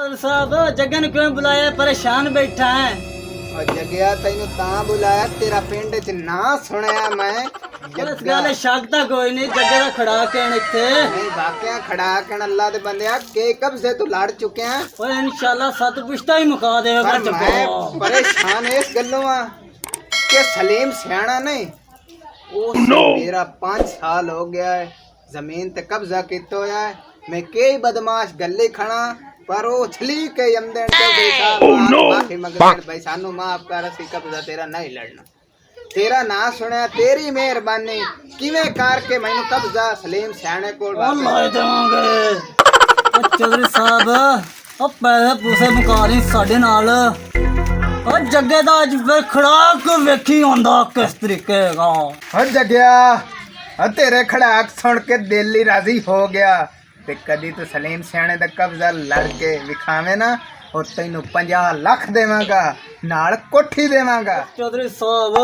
चौधरी साहब जगन क्यों बुलाया? परेशान बैठा है। और जगया तेन तां बुलाया तेरा पिंड च ना सुनया मैं इस गल शकता कोई नहीं, जगे दा खड़ा के इत्थे नहीं वाकया खड़ा के अल्लाह दे बंदिया के कब से तू लड़ चुके हैं। ओए इंशाल्लाह सत पुश्ता ही मुका देगा। पर मैं परेशान इस गल्लों कि सलीम सियाना नहीं मेरा 5 साल हो गया है जमीन ते कब्जा किया होया है। मैं कई बदमाश गले खड़ा पर वो छली के यमदन के बेटा माफी मंगदे भाई सानू माफ कर असी कब्जा तेरा नहीं लड़ना तेरा ना सुनया तेरी मेहरबानी किवें करके मैनू कब्जा सलीम सियाने कोल ला देवांगे। चौधरी साहब ओ पैसे पूसे मुका नहीं साडे नाल। ओ जगे दा अज फिर खड़ाक वेखी आंदा किस तरीके दा। हो जगया तेरे खड़ाक सुन के दिल ही राजी हो गया ते कदी तू सलीम सियाने दा कब्जा लड़ के विखावे ना और तेनू 50 लाख देवांगा नाल कोठी देवांगा। चौधरी साहब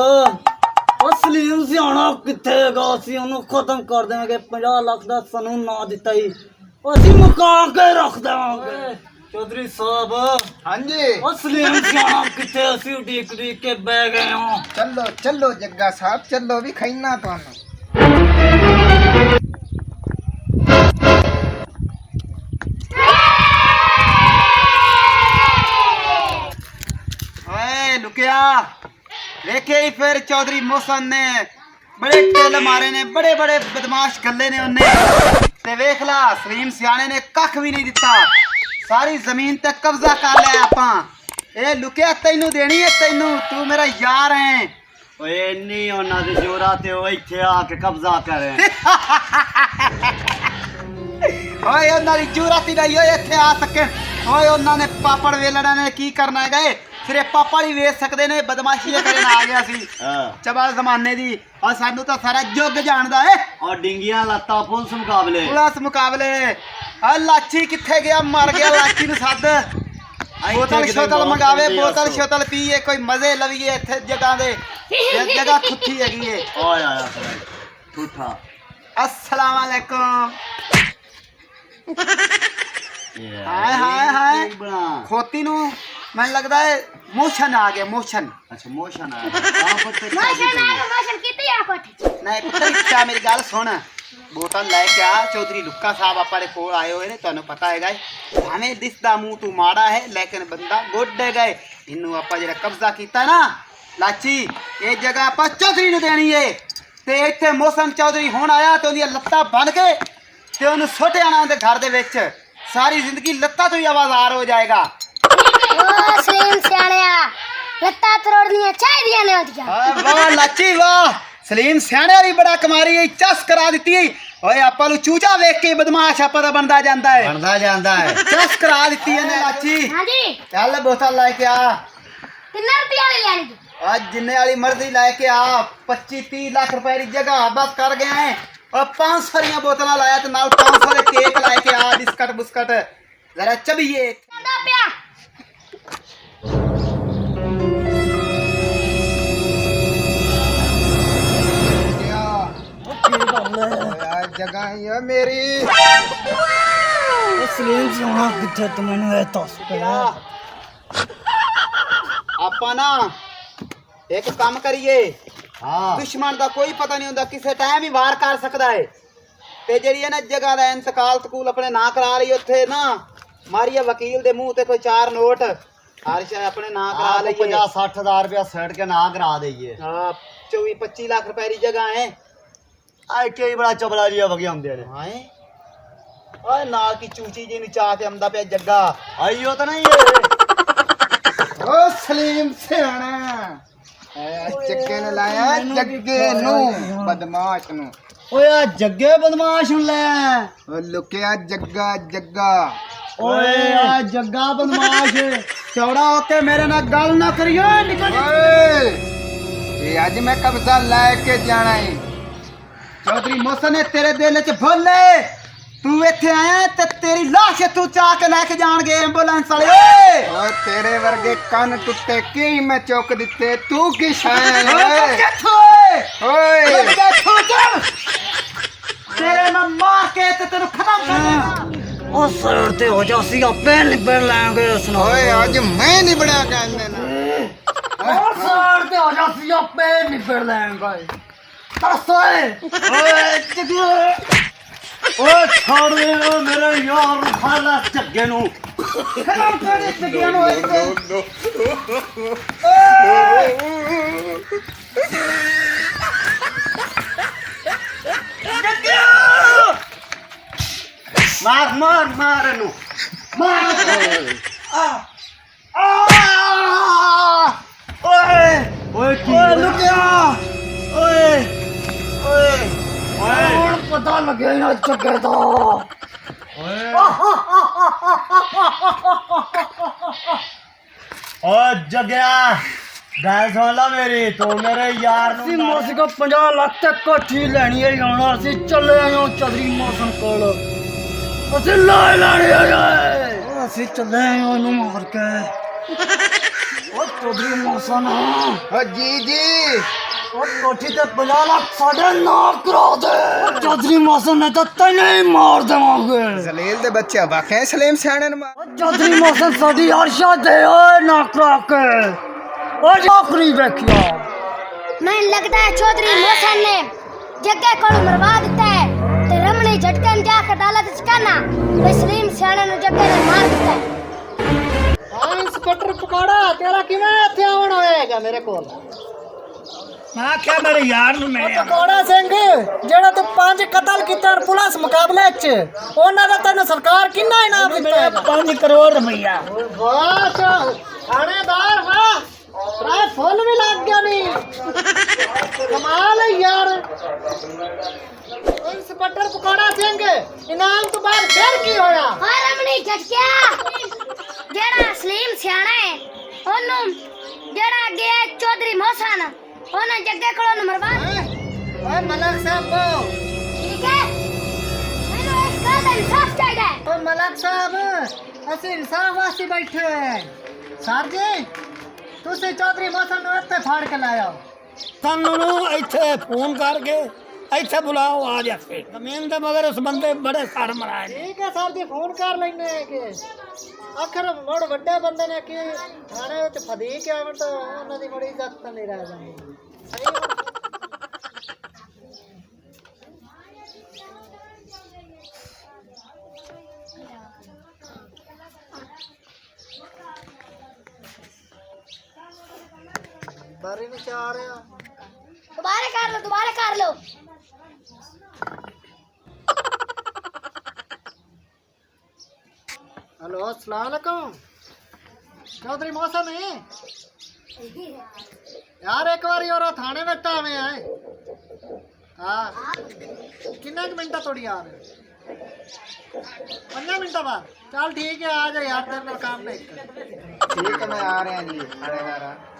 ओ सलीम सियाना किथे गा? असी ओनू खत्म कर देवांगे। 50 लाख दा सानू ना दिता ही असी मुका के रख देवांगे। चौधरी साहब हाँ जी ओ सलीम सियाना किथे? असी उड़ीक उड़ीक के बह गए हां। चलो चलो जग्गा साहब चलो भी खाइना तुहानू। लुकिया देखे ही फिर चौधरी मोहसन ने बड़े टेल मारे ने बड़े बड़े बदमाश गले ने उन्हें ते वेख ला सलीम सियाने ने कख भी नहीं दिता सारी जमीन ते कब्जा कर लिया आपा। ए लुकिया तैनू देनी है तैनू तू मेरा यार है। ओए इन्नी ओना दे जोरा ते ओ इथे आके कब्जा करे। ओए ओना दी जरूरत ही नहीं ओए इथे आ सके। ओए ओना ने पापड़ वेलड़ा ने की करना है गए सिर्फ पापड़ ही वेच सकते ने बदमाशी करन आ गया सी चबल जमाने दी और सानू तो सारा जुग जानदा है। और डिंगियां लत्ता पुलिस मुकाबले आ लाची किथे गया मर गया लाची नु सद बोतल शोतल मंगावे बोतल शोतल पीए कोई मजे लवीए इथे जगह दे जगह खुथी हैगी है। ओए आया ठूठा अस्सलाम वालेकुम। हाय हाय हाय खोती नु मैं लगता है मोशन आ गया मोशन। अच्छा मोशन आ गया मोशन कितनी आ कोठी नहीं पुत्र क्या मेरी गल सुन बोतल लेके आ चौधरी लुक्का साहब अपने कोल आए हुए ने तुहानू पता है हमें दिसदा मुंह तू माड़ा है लेकिन बंदा गुड है गए इनू आपा जेड़ा कब्जा कीता ना लाची ये जगह आपा चौधरी नु देनी है ते इत्थे मोहसन चौधरी हुण आया ते ओदी लत्ता बन के ते ओनू सुट आना उनदे घर दे विच सारी जिंदगी लत्ता तो ही आवाज़ार हो जाएगा। ओ सलीम सियाणिया लत्ता तोड़नियां चाहिए ने ओदियां। वाह लाची वाह सलीम सियाणे भी बड़ा कमारी है चस करा दी। ओए आपा नु चूचा वेख के बदमाश आपा दा बनदा जांदा है चस करा दी ने लाची। हां जी चल बोतल लेके आ कितना रुपया ले लेनी आज जिन्ने वाली मर्जी लेके आ 25-30 लाख रुपए की जगह बस कर गए हैं और 500 रिया बोतल लाया तो नाल 500 के केक लेके आ बिस्कट बुस्कट जरा चबिए दा पिया जगह ये मेरी सलीम सियाना किथे? तुम मैनू दस आपा ना एक काम करिए हां दुश्मन का कोई पता नहीं होता किसी टाइम ही वार कर सकता है ते जेड़ी है ना जगह का इंतकाल तकूल अपने ना करा रही उत्थे ना मारिए वकील दे मुंह ते कोई 4 नोट हर शे अपने ना करा लईए 50-60 हजार रुपया सेट के ना करा दईए। हां 24-25 लाख रुपए की जगह है। आए कई बड़ा चबला जी वगे आंदे ने हां ओए नाल की चूची जी नु चाह के आंदा पे जग्गा आईयो तो नहीं है ओ सलीम सियाना जग्गे ने लाया जग्गे नु बदमाश नु। ओए आ जग्गे बदमाश हुन ले ओ लुकिया जग्गा जग्गा ओए आ जग्गा बदमाश चौड़ा होके मेरे नाल गल ना करियो निकल ओए ये आज मैं कब्जा लेके जाना है चौधरी मोहसन ने तेरे दिल च भोले तू इत्थे आया ते तेरी लाश तू चाह के लेके जाणगे एंबुलेंस वाले ओए तेरे वर्गे कान टुट्टे की मैं चौक दिते तू की शान ओए तेरे मैं मार के ते तेनु खत्म कर दूंगा। ਉਹ ਸਰ ਤੇ ਹੋ ਜਾ ਸੀ ਆਪੇ ਨਿਬੜ ਲਾਂਗੇ ਉਸ ਨਾਲ ਓਏ ਅੱਜ ਮੈਂ ਨਹੀਂ ਬੜਾ ਕਹਿੰਦੇ ਨਾ ਉਹ ਸਰ ਤੇ ਹੋ ਜਾ ਸੀ ਆਪੇ ਨਿਬੜ ਲਾਂਗੇ ਦੱਸ ਓਏ ਜੱਗੇ ਓਏ ਛੱਡ ਦੇ ਓ ਮੇਰੇ ਯਾਰ ਨੂੰ ਖਾ ਲੈ ਝੱਗੇ ਨੂੰ ਖਤਮ ਕਰ ਦੇ ਜੱਗੇ ਨੂੰ ਮਾਰ ਮਾਰ ਮਾਰ ਇਹਨੂੰ ਓਏ ਓਏ ਕੀ ਓਏ ਲੁਕਿਆ ਓਏ ਓਏ ਓਏ ਹੁਣ ਪਤਾ ਲੱਗਿਆ ਨਾ ਜੱਗੇ ਦਾ ਓ ਜਗਿਆ ਗੱਲ ਸੁਣ ਲਾ ਮੇਰੀ ਤੂੰ ਮੇਰੇ ਯਾਰ ਅਸੀਂ ਨੂੰ ਮੋਸੀ ਕੋ 50 ਲੱਖ ਤੱਕ ਕੋਠੀ ਲੈਣੀ ਹੈ ਜਾਣਾ ਅਸੀਂ ਚੱਲੇ ਆਇਓ ਚੌਧਰੀ ਮੌਸਮ ਕੋਲ ਅਸੀਂ ਲੈ ਲੈਣੀ ਹੈ ਅਸੀਂ ਚੱਲੇ ਆਇਓ ਉਹਨੂੰ ਮਾਰ ਕੇ ਉਹ ਚੌਧਰੀ ਮੌਸਮ ਓ ਜੀ ਜੀ ਉਹ ਕੋਠੀ ਤੇ 50 ਲੱਖ ਸਾਡੇ ਨਾਲ ਕਰਾ ਦੇ ਚੌਧਰੀ ਮੌਸਮ ਨੇ ਤਾਂ ਤੈਨੂੰ ਹੀ ਮਾਰ ਦੇਵਾਂਗੇ ਜ਼ਲੀਲ ਦੇ ਬੱਚੇ ਵਾਕਿਆ ਸਲੀਮ ਸਿਆਣੇ ਨੂੰ ਮਾਰ ਉਹ ਚੌਧਰੀ ਮੌਸਮ ਸਾਡੀ ਅਰਸ਼ਾ ਦੇ ਓਏ ਨਾ ਕਰਾ ਕੇ ਉਹ ਨੌਕਰੀ ਵੇਖਿਆ ਮੈਨੂੰ ਲੱਗਦਾ ਹੈ ਚੌਧਰੀ ਮੋਹਸਨ ਨੇ ਜੱਗੇ ਕੋਲ ਮਰਵਾ ਦਿੱਤਾ ਹੈ ਤੇ ਰਮਣੀ ਝਟਕਨ ਜਾ ਕੇ ਅਦਾਲਤ ਚ ਕਹਿਣਾ ਵੀ ਸਲੀਮ ਸਿਆਣੇ ਨੂੰ ਜੱਗੇ ਨੇ ਮਾਰ ਦਿੱਤਾ ਹੈ। ਹਾਂ ਇੰਸਪੈਕਟਰ ਪਕੌੜਾ ਤੇਰਾ ਕਿਵੇਂ ਇੱਥੇ ਆਉਣ ਹੋਏਗਾ ਮੇਰੇ ਕੋਲ ਮੈਂ ਕਿਹਾ ਮੇਰੇ ਯਾਰ ਨੂੰ ਮਿਲਿਆ ਪਕੌੜਾ ਸਿੰਘ ਜਿਹੜਾ ਤੂੰ 5 ਕਤਲ ਕੀਤੇ ਹਨ ਪੁਲਿਸ ਮੁਕਾਬਲੇ 'ਚ ਉਹਨਾਂ ਦਾ ਤੈਨੂੰ ਸਰਕਾਰ ਕਿੰਨਾ ਇਨਾਮ ਦਿੱਤਾ ਹੈ 5 ਕਰੋੜ ਰੁਪਈਆ ਵਾਹ ਥਾਣੇਦਾਰ ਵਾਹ ਰਾਏ ਫੁੱਲ ਵੀ ਲੱਗ ਗਿਆ ਨਹੀਂ ਕਮਾਲ ਹੈ ਯਾਰ ਇੰਸਪੈਕਟਰ ਪਕੌੜਾ ਸਿੰਘ ਇਨਾਮ ਤੋਂ ਬਾਅਦ ਫਿਰ ਕੀ ਹੋਇਆ ਹਾਂ ਰਮਣੀ ਝਟਕਿਆ ਜਿਹੜਾ ਸਲੀਮ ਸਿਆਣਾ ਹੈ ਉਹਨੂੰ ਜਿਹੜਾ ਅੱਗੇ ਹੈ ਚੌਧਰੀ ਮੋਹਸਨ ਉਹਨੇ ਜੱਗੇ ਕੋਲੋਂ ਮਰਵਾ ਦਿੱਤਾ। ਓਏ ਮਲਕ ਸਾਹਿਬ ਠੀਕ ਹੈ ਮੈਨੂੰ ਇਸ ਗੱਲ ਦਾ ਇਨਸਾਫ ਚਾਹੀਦਾ ਹੈ। ਓ ਮਲਕ ਸਾਹਿਬ ਅਸੀਂ ਇਨਸਾਫ ਵਾਸਤੇ ਬੈਠੇ ਹੋਏ ਸਰ ਜੀ ਤੁਸੀਂ ਚੌਧਰੀ ਮੋਹਸਨ ਨੂੰ ਇੱਥੇ ਫਾੜ ਕੇ ਲਾਇਆ ਸਾਨੂੰ ਨੂੰ ਇੱਥੇ ਫੋਨ ਕਰਕੇ ਇੱਥੇ ਬੁਲਾਓ ਆ ਜਾਵੇ ਜ਼ਮੀਨ ਦੇ ਮਗਰ ਉਸ ਬੰਦੇ ਬੜੇ ਸੜ ਮਰਾਏ ਨੇ ਠੀਕ ਹੈ ਸਰ ਜੀ ਫੋਨ ਕਰ ਲੈਣੇ ਕਿ ਆਖਰ ਮੁੜ ਵੱਡੇ ਬੰਦੇ ਨੇ ਕਿ ਥਾਣੇ ਵਿੱਚ ਫਦੀ ਕੇ ਆਵਣ ਤਾਂ ਉਹਨਾਂ ਦੀ ਬੜੀ ਇੱਜ਼ਤ ਤਾਂ ਨਹੀਂ ਰਹਿ ਜਾਂਦੀ ਬਾਰੀ ਨੂੰ ਚਾਹ ਰਿਹਾ दोबारा कर लो हेलो अस्सलाम वालेकुम चौधरी मौसम है यार एक बार और थाने में आवे है हाँ किन्ने मिनट थोड़ी यार 5 मिनट बाद चल ठीक है आ जा यार तेरे नाल काम नहीं ठीक है मैं आ रहा जी थानेदार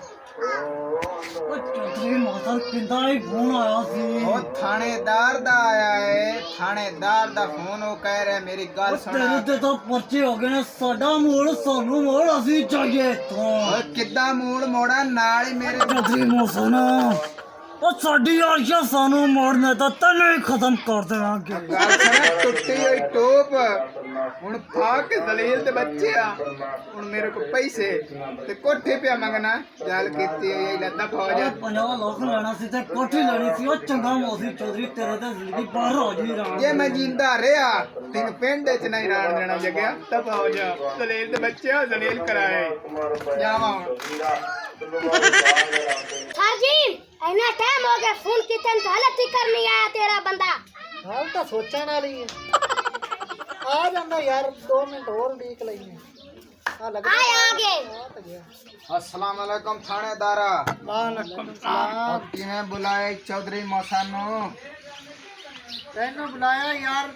चौधरी मौसम किंदा ही फोन आया सी ਉਹ ਥਾਣੇਦਾਰ ਦਾ ਆਇਆ ਏ ਥਾਣੇਦਾਰ ਦਾ ਫੋਨ ਉਹ ਕਹਿ ਰਿਹਾ ਮੇਰੀ ਗੱਲ ਸੁਣ ਤੇਰੇ ਤੇ ਤਾਂ ਪਰਚੇ ਹੋ ਗਏ ਨੇ ਸਾਡਾ ਮੋੜ ਸਾਨੂੰ ਮੋੜ ਅਸੀਂ ਚਾਹੀਏ ਤੋਂ ਓਏ ਕਿੱਦਾਂ ਮੂੜ ਮੋੜਾ ਨਾਲ ਹੀ ਮੇਰੇ ਚੌਧਰੀ ਮੌਸਮ ਉਹ ਸਾਡੀ ਆਸ਼ਾ ਸਾਨੂੰ ਮੋੜਨੇ ਤਾਂ ਤੈਨੂੰ ਹੀ ਖਤਮ ਕਰ ਦੇਵਾਂਗੇ ਗੱਲ ਸੁਣ ਟੁੱਟੀ ਹੋਈ ਟੋਪ ਹੁਣ ਫਾ ਕੇ ਦਲੀਲ ਤੇ ਬੱਚੇ ਆ ਹੁਣ ਮੇਰੇ ਕੋ ਪੈਸੇ ਤੇ ਕੋਠੇ ਪਿਆ ਮੰਗਣਾ ਗੱਲ ਕੀਤੀ ਹੋਈ ਲੱਦਾ ਫੌਜ 50 ਲੱਖ ਲੈਣਾ ਸੀ ਤੇ ਕੋਠੀ ਲੈਣੀ ਸੀ ਉਹ ਚੰਗਾ ਮੌਸੀ ਚੌਧਰੀ ਤੇਰੇ ਤੇ ਜ਼ਿੰਦਗੀ ਬਾਹਰ ਹੋ ਜੀ ਰਾਮ ਜੇ ਮੈਂ ਜਿੰਦਾ ਰਿਹਾ ਤੈਨੂੰ ਪਿੰਡ ਚ ਨਹੀਂ ਰਾਣ ਦੇਣਾ ਜਗਿਆ ਤਾਂ ਫੌਜ ਦਲੀਲ ਤੇ ਬੱਚੇ ਆ ਦਲੀਲ ਕਰਾਏ ਜਾਵਾਂ ਹੁਣ सर जी इतना टाइम हो गया फोन की तन हालत ही कर नहीं आया तेरा बंदा ਹਾਲ ਤਾਂ ਸੋਚਣ ਵਾਲੀ ਹੈ ਆ ਜਾਂਦਾ ਯਾਰ 2 ਮਿੰਟ ਹੋਰ ਉਡੀਕ ਲੈਨੇ ਆ ਲੱਗਦਾ आए आगे अस्सलाम वालेकुम थानेदारा ਵਾਲੇਕੁਮ ਸਲਾਮ ਕਿਵੇਂ ਬੁਲਾਏ ਚੌਧਰੀ ਮੌਸਾ ਨੂੰ ਤੈਨੂੰ ਬੁਲਾਇਆ ਯਾਰ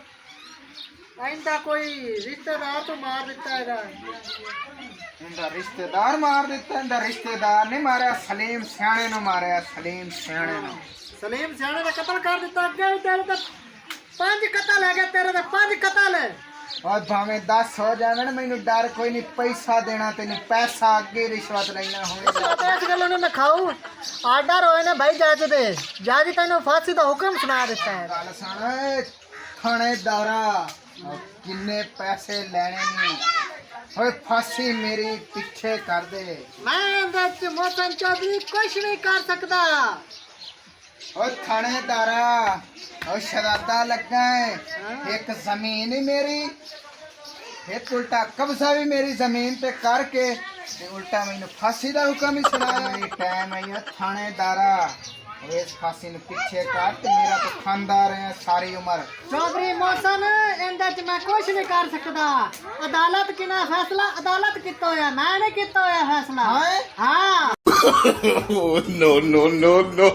ainda ਕੋਈ ਰਿਸ਼ਤੇਦਾਰ ਤੋਂ ਮਾਰ ਦਿੱਤਾ ਹੈਗਾ ਇਹਦਾ ਰਿਸ਼ਤੇਦਾਰ ਮਾਰ ਦਿੱਤਾ ਇਹਦਾ ਰਿਸ਼ਤੇਦਾਰ ਨਹੀਂ ਮਾਰਿਆ ਸਲੀਮ ਸਿਆਣੇ ਨੂੰ ਮਾਰਿਆ ਸਲੀਮ ਸਿਆਣੇ ਨੂੰ ਸਲੀਮ ਸਿਆਣੇ ਦਾ ਕਤਲ ਕਰ ਦਿੱਤਾ ਅੱਗੇ ਵੀ ਤੇਰੇ ਤੇ 5 ਕਤਲ ਹੈਗੇ ਤੇਰੇ ਤੇ 5 ਕਤਲ ਹੈ और भावे 10 हो जावे ना मैनू डर कोई नहीं पैसा देना तेन पैसा अगे रिश्वत लेना होनी ਇਸ ਗੱਲ ਨੂੰ ਨਾ ਖਾਓ ਆਰਡਰ ਹੋਏ ਨੇ ਭਾਈ ਜੱਜ ਦੇ ਜੱਜ ਤੈਨੂੰ ਫਾਂਸੀ ਦਾ ਹੁਕਮ ਸੁਣਾ ਦਿੱਤਾ ਹੈ गल सुन थानेदारा किन्ने पैसे लेने नहीं ओए फांसी मेरी पीछे कर दे मैं मोहसन चौधरी कुछ नहीं कर सकता ओए थानेदारा ओए शरादा लगा है एक जमीन ही मेरी एक उल्टा कब्जा भी मेरी जमीन पे करके ते उल्टा मैंने फांसी का हुक्म ही सुनाया ये टाइम है थानेदारा और इस फांसी ने पीछे कर ते मेरा तो खानदार है सारी उम्र चौधरी मोहसन इंदे च मैं कुछ नहीं कर सकता अदालत किना फैसला अदालत कितो है मैं नहीं कितो है फैसला हाँ? हाँ no, no, no, no.